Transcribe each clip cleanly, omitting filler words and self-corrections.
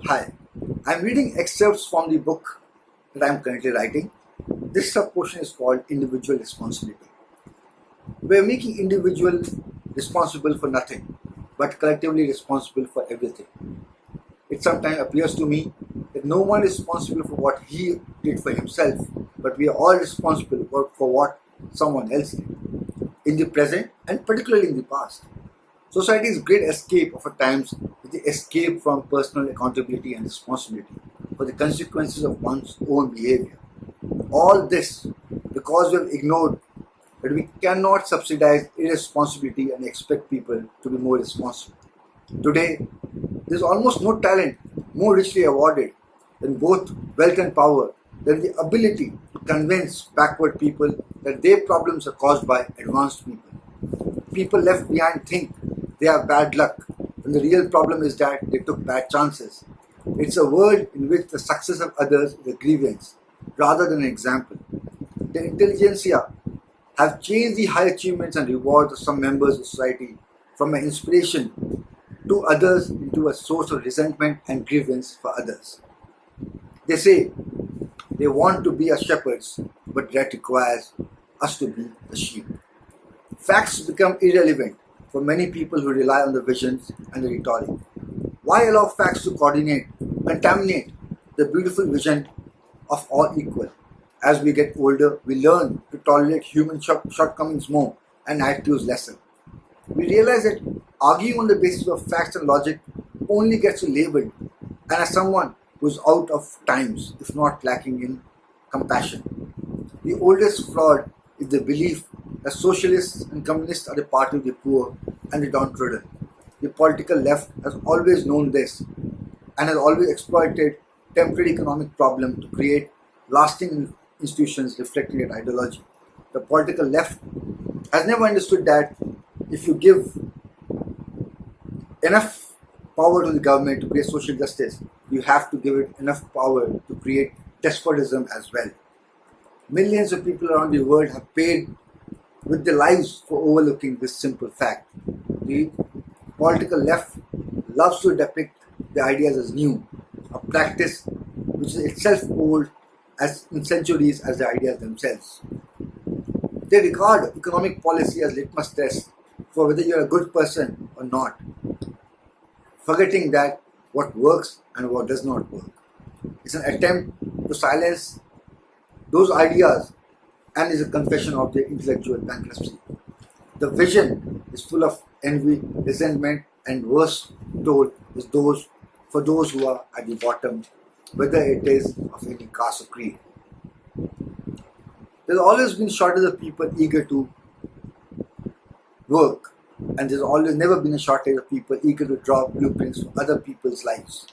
Hi, I'm reading excerpts from the book that I'm currently writing. This sub-portion is called Individual Responsibility. We're making individual responsible for nothing, but collectively responsible for everything. It sometimes appears to me that no one is responsible for what he did for himself, but we are all responsible for what someone else did, in the present and particularly in the past. Society's great escape of at times is the escape from personal accountability and responsibility for the consequences of one's own behavior. All this because we have ignored that we cannot subsidize irresponsibility and expect people to be more responsible. Today, there is almost no talent more richly awarded than both wealth and power than the ability to convince backward people that their problems are caused by advanced people. People left behind think they have bad luck, when the real problem is that they took bad chances. It's a world in which the success of others is a grievance rather than an example. The intelligentsia have changed the high achievements and rewards of some members of society from an inspiration to others into a source of resentment and grievance for others. They say they want to be as shepherds, but that requires us to be the sheep. Facts become irrelevant for many people who rely on the visions and the rhetoric. Why allow facts to contaminate the beautiful vision of all equal? As we get older, we learn to tolerate human shortcomings more and attitudes lesser. We realize that arguing on the basis of facts and logic only gets you labeled and as someone who is out of times, if not lacking in compassion. The oldest fraud is the belief that socialists and communists are the party of the poor and the downtrodden. The political left has always known this and has always exploited temporary economic problem to create lasting institutions reflecting that ideology. The political left has never understood that if you give enough power to the government to create social justice, you have to give it enough power to create despotism as well. Millions of people around the world have paid with their lives for overlooking this simple fact. The political left loves to depict the ideas as new, a practice which is itself old as in centuries as the ideas themselves. They regard economic policy as litmus test for whether you are a good person or not, forgetting that what works and what does not work. It's an attempt to silence those ideas and is a confession of their intellectual bankruptcy. The vision is full of envy, resentment, and worse told is those for those who are at the bottom, whether it is of any caste or creed. There's always been shortage of people eager to work, and there's always never been a shortage of people eager to draw blueprints for other people's lives.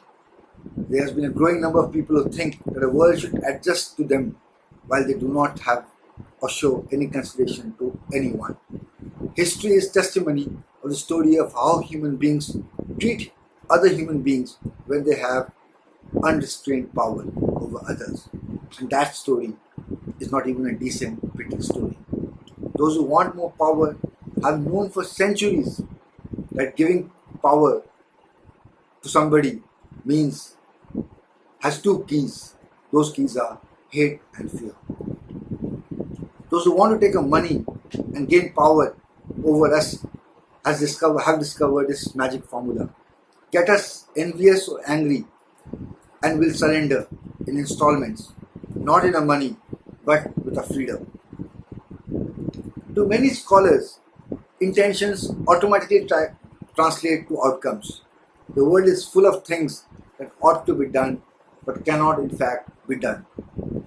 There has been a growing number of people who think that the world should adjust to them while they do not have or show any consideration to anyone. History is testimony of the story of how human beings treat other human beings when they have unrestrained power over others. And that story is not even a decent, pretty story. Those who want more power have known for centuries that giving power to somebody means has two keys. Those keys are hate and fear. Those who want to take our money and gain power over us have discovered this magic formula. Get us envious or angry and will surrender in installments, not in our money, but with our freedom. To many scholars, intentions automatically translate to outcomes. The world is full of things that ought to be done but cannot in fact be done.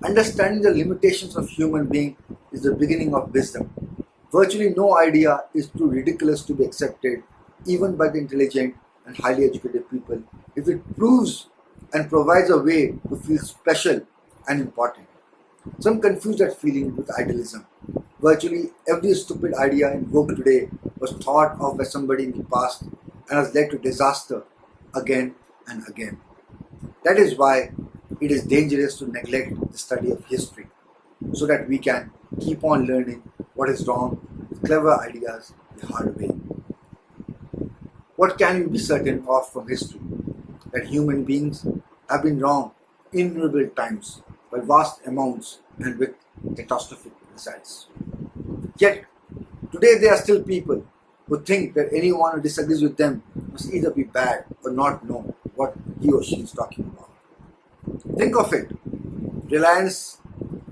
Understanding the limitations of human being is the beginning of wisdom. Virtually no idea is too ridiculous to be accepted even by the intelligent and highly educated people if it proves and provides a way to feel special and important. Some confuse that feeling with idealism. Virtually every stupid idea invoked today was thought of by somebody in the past and has led to disaster again and again. That is why it is dangerous to neglect the study of history so that we can keep on learning what is wrong with clever ideas the hard way. What can we be certain of from history? that human beings have been wrong innumerable times by vast amounts and with catastrophic results. Yet, today there are still people who think that anyone who disagrees with them must either be bad or not know what he or she is talking about. Think of it. Reliance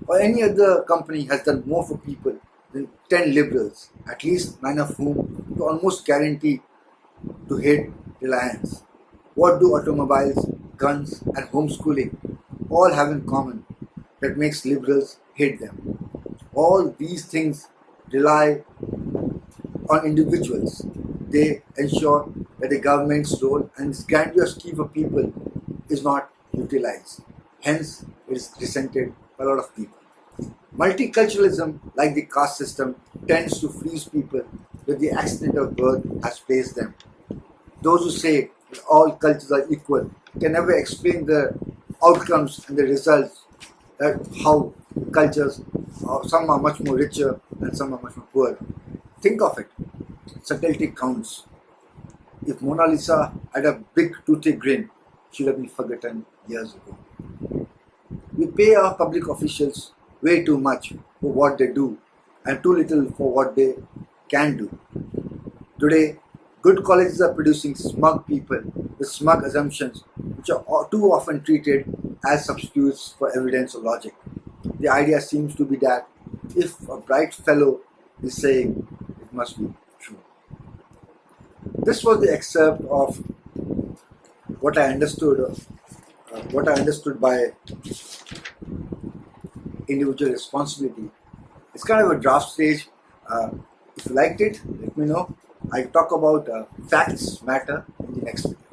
or any other company has done more for people than 10 liberals, at least 9 of whom you almost guarantee to hate Reliance. What do automobiles, guns, and homeschooling all have in common that makes liberals hate them? All these things rely on individuals. They ensure that the government's role and its grandiose scheme for people is not utilized. Hence, it is resented by a lot of people. Multiculturalism, like the caste system, tends to freeze people where the accident of birth has placed them. Those who say that all cultures are equal can never explain the outcomes and the results, that how cultures, some are much more richer and some are much more poor. Think of it. Subtlety counts. If Mona Lisa had a big toothy grin, she would have been forgotten years ago. We pay our public officials way too much for what they do and too little for what they can do. Today, good colleges are producing smug people with smug assumptions which are too often treated as substitutes for evidence or logic. The idea seems to be that if a bright fellow is saying, it must be true. This was the excerpt of what I understood by individual responsibility. It's kind of a draft stage. If you liked it, let me know. I'll talk about facts matter in the next video.